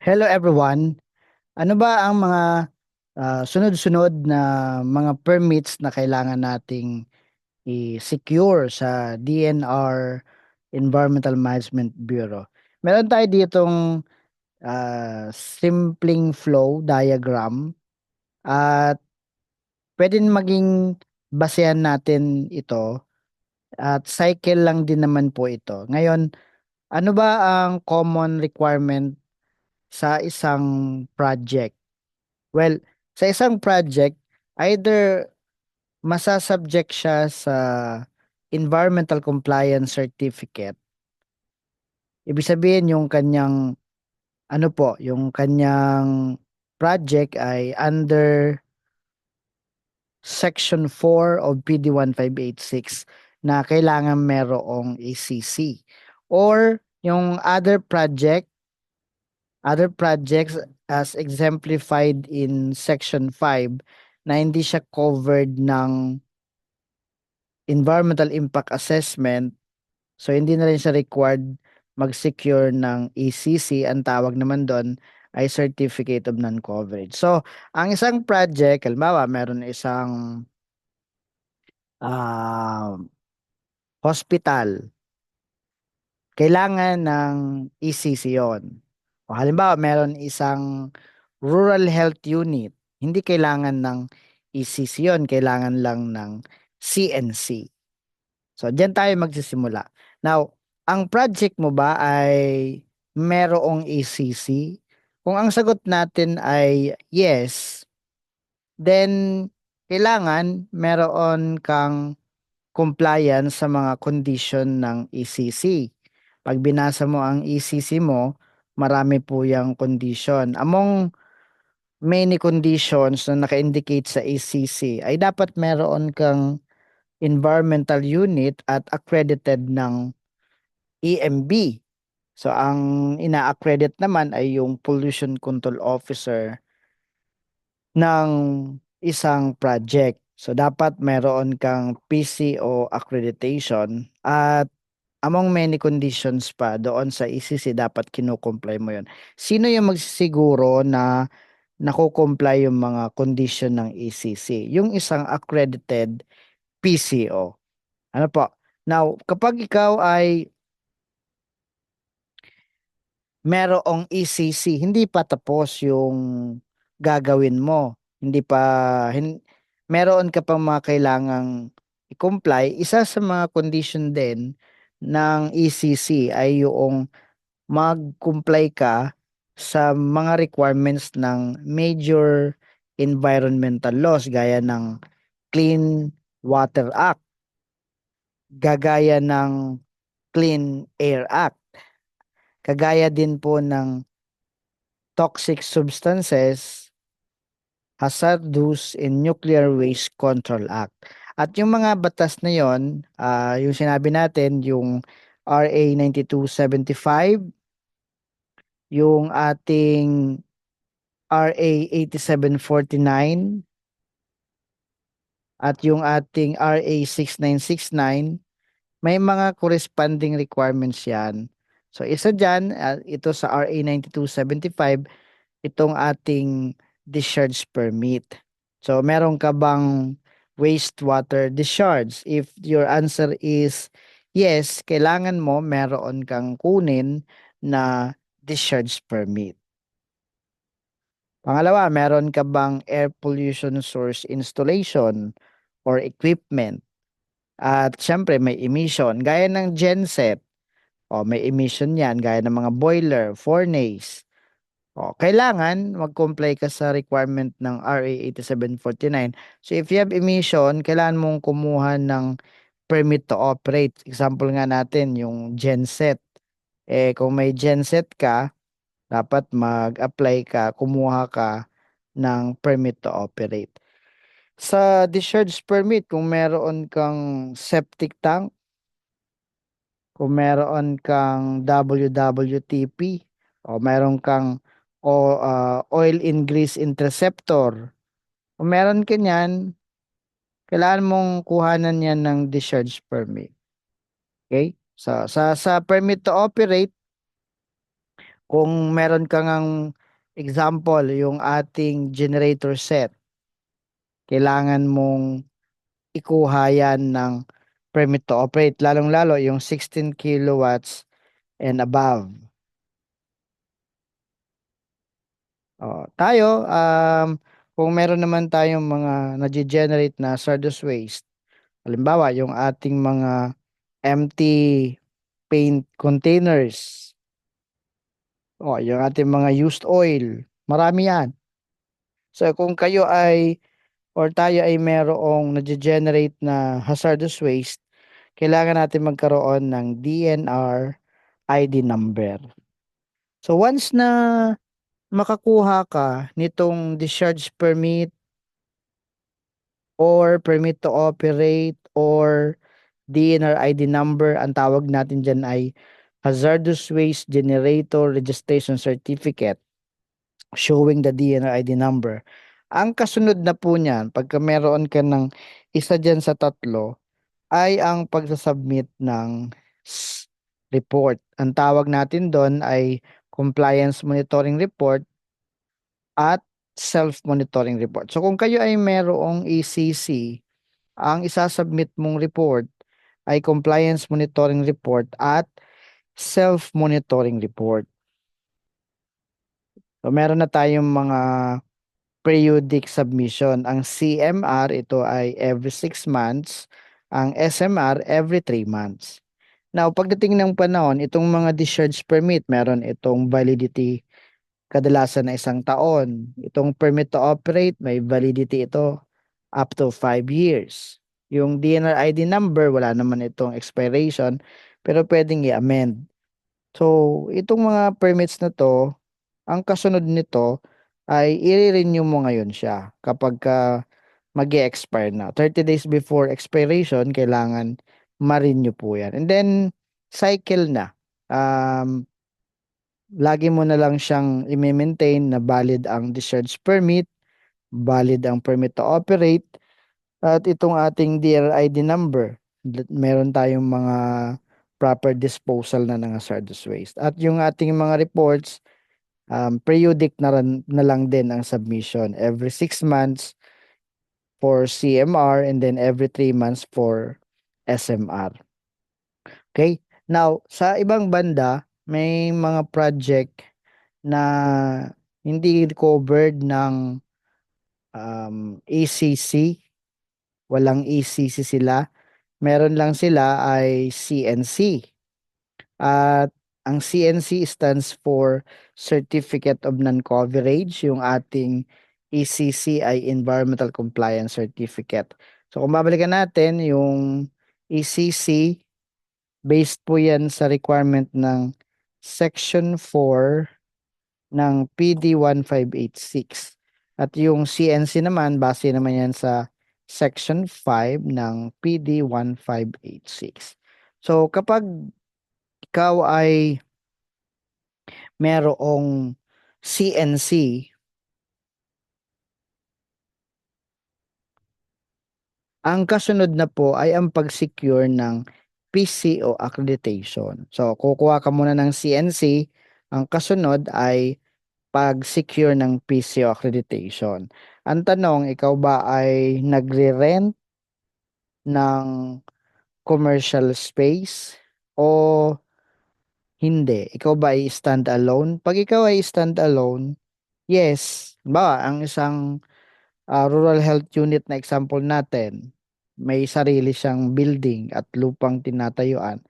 Hello everyone. Ano ba ang mga sunod-sunod na mga permits na kailangan nating i-secure sa DNR Environmental Management Bureau? Meron tayo ditong simpleng flow diagram at pwede maging basehan natin ito at cycle lang din naman po ito. Ngayon, ano ba ang common requirement sa isang project? Well, sa isang project, either masasubject siya sa environmental compliance certificate. Ibig sabihin yung kanyang yung kanyang project ay under Section 4 of PD 1586 na kailangan merong ACC. Or yung other projects as exemplified in Section 5 na hindi siya covered ng environmental impact assessment. So hindi na rin siya required mag-secure ng ECC. Ang tawag naman doon ay Certificate of Non-Coverage. So ang isang project, halimbawa meron isang ah, hospital, kailangan ng ECC yon. O halimbawa meron isang rural health unit, hindi kailangan ng ECC yon, kailangan lang ng CNC. So, diyan tayo magsisimula. Now, ang project mo ba ay merong ACC? Kung ang sagot natin ay yes, then kailangan meron kang compliance sa mga condition ng ECC. Pag binasa mo ang ECC mo, marami po yung condition. Among many conditions na naka-indicate sa ECC ay dapat meron kang environmental unit at accredited ng EMB. So ang ina-accredit naman ay yung pollution control officer ng isang project. So dapat meron kang PCO accreditation at among many conditions pa doon sa ECC dapat kinukomply mo yon. Sino yung magsisiguro na nakukomply yung mga condition ng ECC? Yung isang accredited PCO. Ano po? Now, kapag ikaw ay merong ECC, hindi pa tapos yung gagawin mo. Hindi pa, meron ka pang mga kailangang i-comply. Isa sa mga condition din ng ECC ay yung mag-comply ka sa mga requirements ng major environmental laws gaya ng Clean Water Act, gagaya ng Clean Air Act, kagaya din po ng Toxic Substances, Hazardous and Nuclear Waste Control Act. At yung mga batas na yon, yung sinabi natin, yung RA 9275, yung ating RA 8749, at yung ating RA 6969, may mga corresponding requirements yan. So isa dyan, ito sa RA 9275, itong ating discharge permit. So, meron ka bang wastewater discharge? If your answer is yes, kailangan mo meron kang kunin na discharge permit. Pangalawa, meron ka bang air pollution source installation or equipment? At syempre, may emission. Gaya ng genset, may emission yan. Gaya ng mga boiler, furnace. Kailangan mag-comply ka sa requirement ng RA 8749. So if you have emission, kailangan mong kumuha ng permit to operate. Example nga natin, yung genset. Kung may genset ka, dapat mag-apply ka, kumuha ka ng permit to operate. Sa discharge permit, kung meron kang septic tank, kung meron kang WWTP, o meron kang oil in grease interceptor, kung meron ka niyan, kailangan mong kuhanan yan ng discharge permit. Okay? Sa permit to operate, Kung meron ka ngang example, yung ating generator set, kailangan mong ikuha yan ng permit to operate, lalong-lalo yung 16 kilowatts and above. Tayo, kung meron naman tayong mga nag-generate na hazardous waste, halimbawa, yung ating mga empty paint containers, yung ating mga used oil, marami yan. So kung kayo ay or tayo ay merong nag-generate na hazardous waste, kailangan natin magkaroon ng DNR ID number. So once na makakuha ka nitong discharge permit or permit to operate or DNR ID number, ang tawag natin dyan ay Hazardous Waste Generator Registration Certificate showing the DNR ID number. Ang kasunod na po niyan, pagka meron ka ng isa dyan sa tatlo, ay ang pagsasubmit ng report. Ang tawag natin doon ay Compliance Monitoring Report at Self-Monitoring Report. So kung kayo ay merong ECC, ang isasubmit mong report ay Compliance Monitoring Report at Self-Monitoring Report. So meron na tayong mga periodic submission. Ang CMR, ito ay every 6 months. Ang SMR, every 3 months. Now, pagdating ng panahon, itong mga discharge permit, meron itong validity kadalasan na 1 taon. Itong permit to operate, may validity ito up to 5 years. Yung DNR ID number, wala naman itong expiration, pero pwedeng i-amend. So, itong mga permits na to, ang kasunod nito ay i-renew mo ngayon siya kapag mag-expire na. 30 days before expiration, kailangan ma-renew po yan. And then, cycle na. Lagi mo na lang siyang i-maintain na valid ang discharge permit, valid ang permit to operate, at itong ating DRID number. Meron tayong mga proper disposal na ng hazardous waste. At yung ating mga reports, periodic na lang din ang submission. Every 6 months for CMR and then every 3 months for SMR. Okay? Now, sa ibang banda, may mga project na hindi covered ng ECC. Walang ECC sila. Meron lang sila ay CNC. At ang CNC stands for Certificate of Non-Coverage. Yung ating ECC ay Environmental Compliance Certificate. So kung babalikan natin yung ECC, based po yan sa requirement ng Section 4 ng PD 1586. At yung CNC naman, base naman yan sa Section 5 ng PD 1586. So kapag ikaw ay merong CNC, ang kasunod na po ay ang pag-secure ng PCO accreditation. So kukuha ka muna ng CNC, ang kasunod ay pag-secure ng PCO accreditation. Ang tanong, ikaw ba ay nagre-rent ng commercial space o hindi? Ikaw ba ay stand-alone? Pag ikaw ay stand-alone, yes. Ba, ang isang rural health unit na example natin, may sarili siyang building at lupang tinatayuan.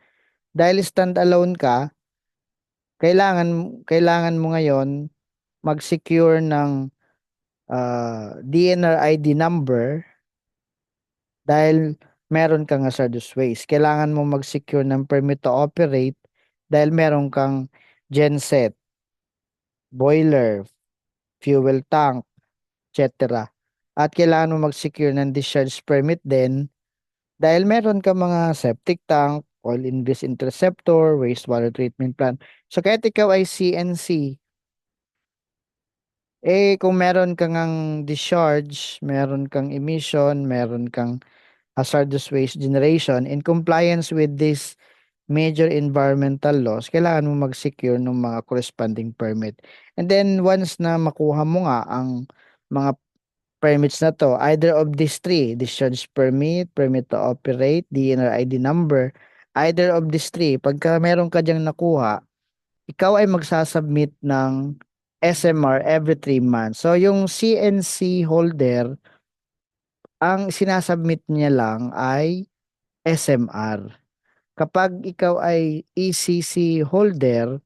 Dahil stand-alone ka, kailangan mo ngayon mag-secure ng DNR ID number dahil meron kang hazardous waste. Kailangan mo mag-secure ng permit to operate dahil meron kang genset, boiler, fuel tank, etc. At kailangan mo mag-secure ng discharge permit din dahil meron kang mga septic tank, oil ingress interceptor, wastewater treatment plant. So kahit ikaw ay CNC, kung meron kang discharge, meron kang emission, meron kang hazardous waste generation in compliance with this major environmental laws, kailangan mo mag-secure ng mga corresponding permit. And then once na makuha mo nga ang mga permits na to, either of these three, discharge permit, permit to operate, DNR ID number, either of these three, pagka meron ka diyang nakuha, ikaw ay magsasubmit ng SMR every 3 months. So yung CNC holder, ang sinasubmit niya lang ay SMR. Kapag ikaw ay ECC holder,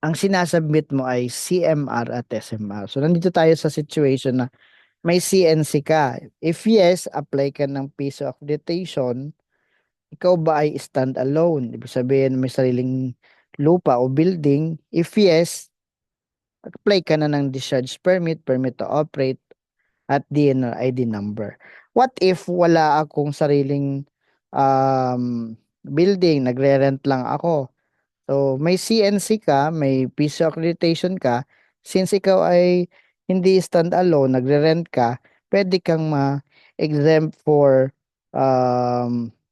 ang sinasubmit mo ay CMR at SMR. So nandito tayo sa situation na may CNC ka. If yes, apply ka ng piso accreditation. Ikaw ba ay stand alone? Ibig sabihin may sariling lupa o building. If yes, apply ka na ng discharge permit, permit to operate, at DNR ID number. What if wala akong sariling building, nagre-rent lang ako? So, may CNC ka, may piso accreditation ka, since ikaw ay hindi stand-alone, nagre-rent ka, pwede kang ma-exempt for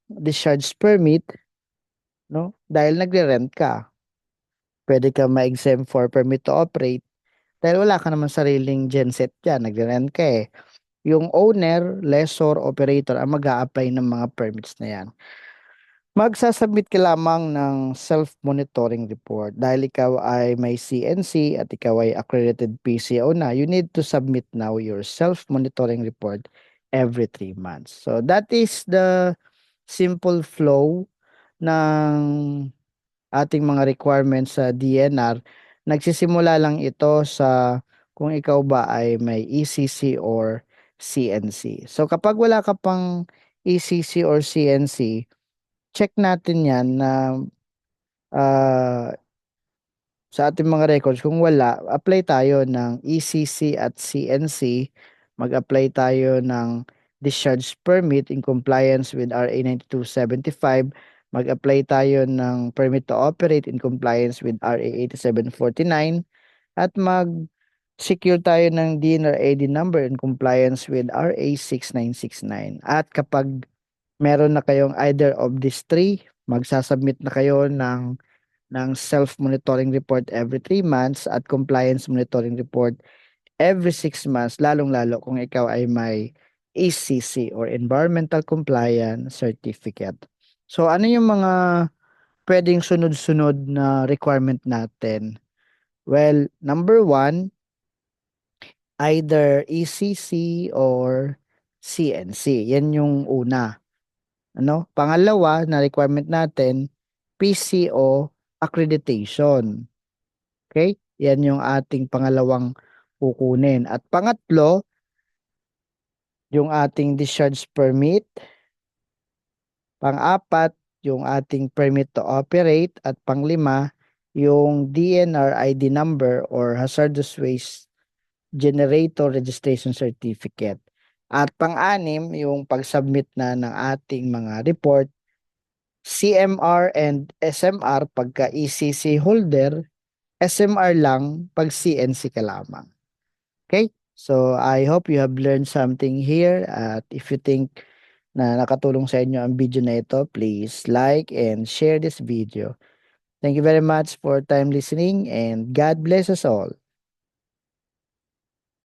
discharge permit, no? Dahil nagre-rent ka. Pwede kang ma-exempt for permit to operate dahil wala ka naman sariling genset dyan, nagre-rent ka eh. Yung owner, lessor, operator ang mag-a-apply ng mga permits na yan. Magsasubmit ka lamang ng self-monitoring report. Dahil ikaw ay may CNC at ikaw ay accredited PCO na, you need to submit now your self-monitoring report every 3 months. So that is the simple flow ng ating mga requirements sa DNR. Nagsisimula lang ito sa kung ikaw ba ay may ECC or CNC. So kapag wala ka pang ECC or CNC, check natin yan na ah, sa ating mga records. Kung wala, apply tayo ng ECC at CNC. Mag-apply tayo ng discharge permit in compliance with RA 9275. Mag-apply tayo ng permit to operate in compliance with RA 8749. At mag-secure tayo ng DNR ID number in compliance with RA 6969. At kapag meron na kayong either of these three, magsasubmit na kayo ng self-monitoring report every 3 months at compliance monitoring report every 6 months, lalong-lalo kung ikaw ay may ECC or Environmental Compliance Certificate. So ano yung mga pwedeng sunod-sunod na requirement natin? Well, number one, either ECC or CNC. Yan yung una. Ano? Pangalawa na requirement natin, PCO accreditation. Okay? Yan yung ating pangalawang kukunin. At pangatlo, yung ating discharge permit. Pang-apat, yung ating permit to operate. At panglima, yung DNR ID number or Hazardous Waste Generator Registration Certificate. At pang-anim, yung pag-submit na ng ating mga report, CMR and SMR pagka ECC holder, SMR lang pag CNC ka lamang. Okay? So, I hope you have learned something here. At if you think na nakatulong sa inyo ang video na ito, please like and share this video. Thank you very much for time listening and God bless us all.